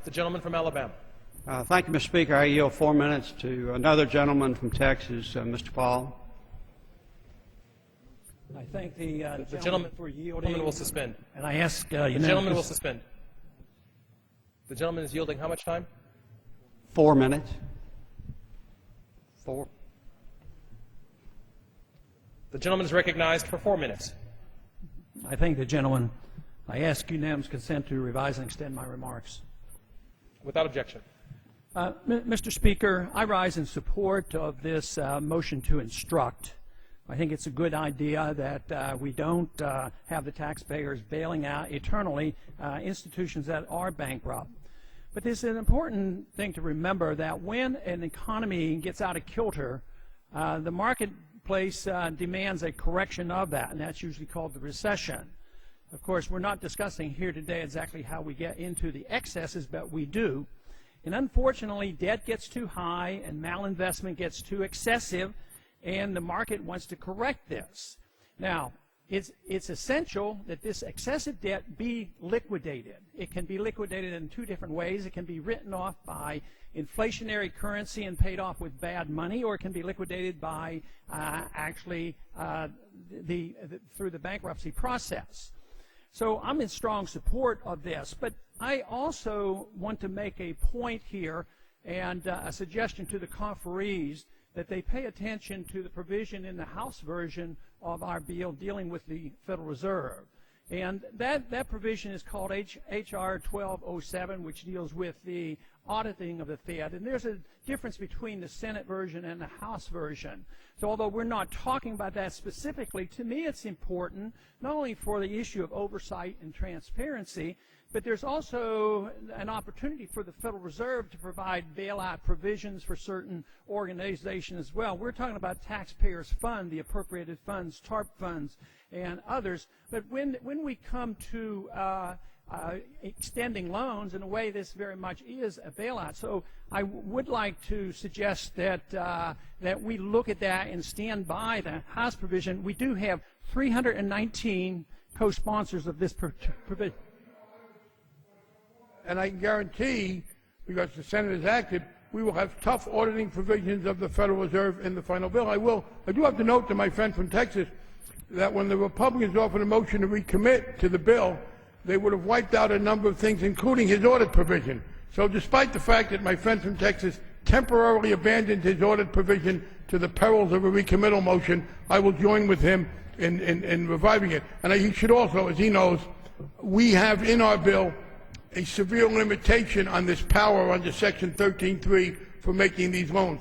The gentleman from Alabama. Thank you, Mr. Speaker. I yield 4 minutes to another gentleman from Texas, Mr. Paul. I thank the gentleman for yielding. The gentleman will suspend. And I ask the gentleman will suspend. The gentleman is yielding how much time? 4 minutes. 4. The gentleman is recognized for 4 minutes. I thank the gentleman. I ask unanimous consent to revise and extend my remarks. Without objection. Mr. Speaker, I rise in support of this motion to instruct. I think it's a good idea that we don't have the taxpayers bailing out eternally institutions that are bankrupt. But there's an important thing to remember that when an economy gets out of kilter, the marketplace demands a correction of that, and that's usually called the recession. Of course, we're not discussing here today exactly how we get into the excesses, but we do. And unfortunately, debt gets too high and malinvestment gets too excessive, and the market wants to correct this. Now, it's essential that this excessive debt be liquidated. It can be liquidated in 2 different ways. It can be written off by inflationary currency and paid off with bad money, or it can be liquidated by through the bankruptcy process. So I'm in strong support of this, but I also want to make a point here and a suggestion to the conferees that they pay attention to the provision in the House version of our bill dealing with the Federal Reserve. And that provision is called H.R. 1207, which deals with the auditing of the Fed. And there's a difference between the Senate version and the House version. So although we're not talking about that specifically, to me it's important not only for the issue of oversight and transparency, but there's also an opportunity for the Federal Reserve to provide bailout provisions for certain organizations as well. We're talking about taxpayers' fund, the appropriated funds, TARP funds, and others. But when we come to extending loans, in a way this very much is a bailout. So I would like to suggest that that we look at that and stand by the House provision. We do have 319 co-sponsors of this provision. And I can guarantee, because the Senate is active, we will have tough auditing provisions of the Federal Reserve in the final bill. I do have to note to my friend from Texas that when the Republicans offered a motion to recommit to the bill, they would have wiped out a number of things, including his audit provision. So despite the fact that my friend from Texas temporarily abandoned his audit provision to the perils of a recommittal motion, I will join with him in reviving it. And he should also, as he knows, we have in our bill a severe limitation on this power under Section 13.3 for making these loans.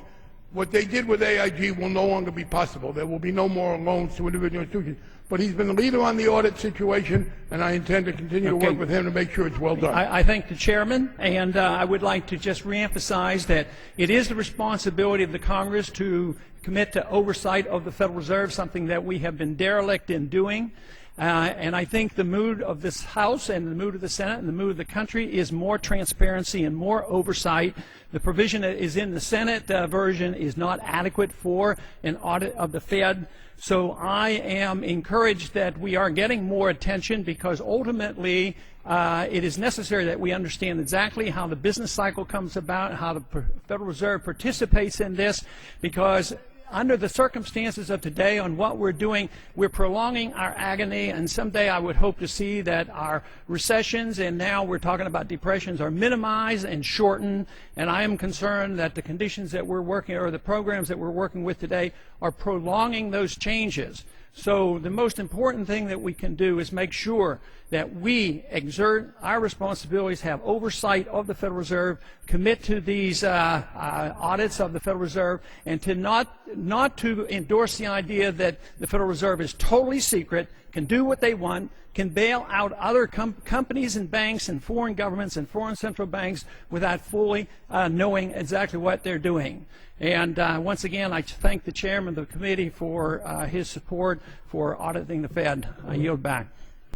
What they did with AIG will no longer be possible. There will be no more loans to individual institutions. But he's been the leader on the audit situation, and I intend to continue to work with him to make sure it's well done. I thank the chairman, and I would like to just reemphasize that it is the responsibility of the Congress to commit to oversight of the Federal Reserve, something that we have been derelict in doing. And I think the mood of this House and the mood of the Senate and the mood of the country is more transparency and more oversight. The provision that is in the Senate version is not adequate for an audit of the Fed. So I am encouraged that we are getting more attention, because ultimately it is necessary that we understand exactly how the business cycle comes about, how the Federal Reserve participates in this, because under the circumstances of today on what we're doing, we're prolonging our agony, and someday I would hope to see that our recessions, and now we're talking about depressions, are minimized and shortened. And I am concerned that the conditions that we're working, or the programs that we're working with today, are prolonging those changes. So the most important thing that we can do is make sure that we exert our responsibilities, have oversight of the Federal Reserve, commit to these audits of the Federal Reserve, and to not to endorse the idea that the Federal Reserve is totally secret, can do what they want, can bail out other companies and banks and foreign governments and foreign central banks without fully knowing exactly what they're doing. And once again, I thank the chairman of the committee for his support for auditing the Fed. I yield back.